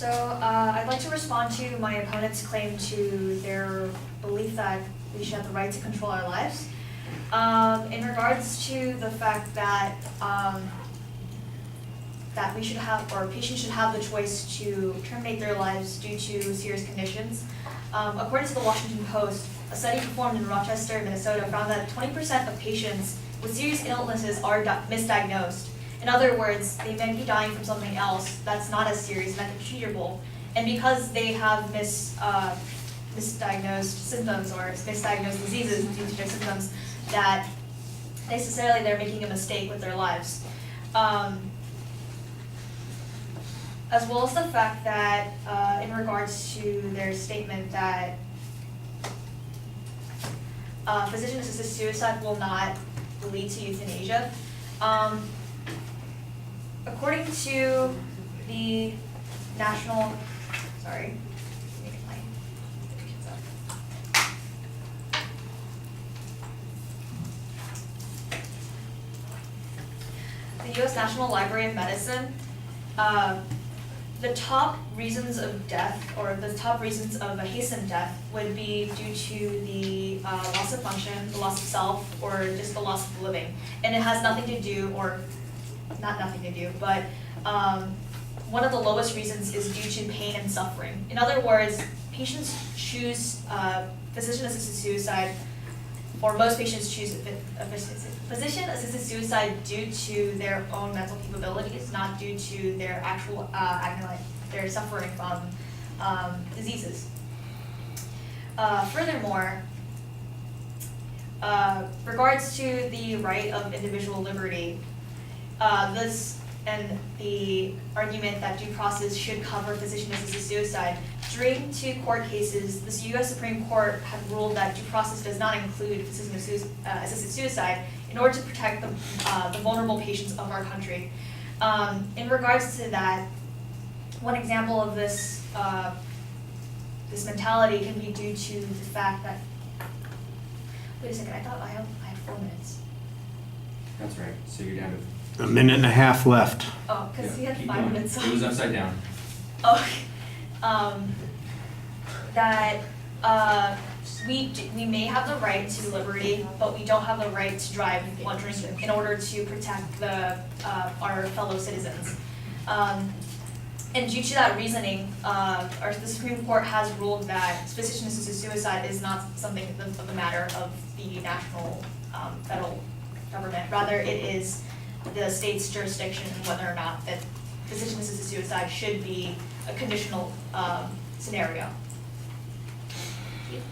I'd like to respond to my opponent's claim to their belief that we should have the right to control our lives. In regards to the fact that that we should have, or patients should have the choice to terminate their lives due to serious conditions. According to the Washington Post, a study performed in Rochester, Minnesota found that 20% of patients with serious illnesses are misdiagnosed. In other words, they may be dying from something else that's not as serious and that is treatable. And because they have misdiagnosed symptoms or misdiagnosed diseases due to their symptoms, that necessarily they're making a mistake with their lives. As well as the fact that in regards to their statement that physician-assisted suicide will not lead to euthanasia. According to the national, sorry, let me get my pictures up. The U.S. National Library of Medicine, the top reasons of death, or the top reasons of a hastened death, would be due to the loss of function, the loss of self, or just the loss of living. And it has nothing to do, or not nothing to do, but one of the lowest reasons is due to pain and suffering. In other words, patients choose physician-assisted suicide, or most patients choose physician-assisted suicide due to their own mental capabilities, not due to their actual their suffering from diseases. Furthermore, regards to the right of individual liberty, this and the argument that due process should cover physician-assisted suicide. During two court cases, the U.S. Supreme Court had ruled that due process does not include physician-assisted suicide in order to protect the vulnerable patients of our country. In regards to that, one example of this this mentality can be due to the fact that, wait a second, I thought I had 4 minutes. That's right. So you're down to. A minute and a half left. Oh, because he had keep 5 going. minutes. It was upside down. Okay. That we may have the right to liberty, but we don't have the right to drive while drinking in order to protect our fellow citizens. And due to that reasoning, the Supreme Court has ruled that physician-assisted suicide is not something of the matter of the national federal government. Rather, it is the state's jurisdiction whether or not that physician-assisted suicide should be a conditional scenario. Thank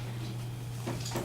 you.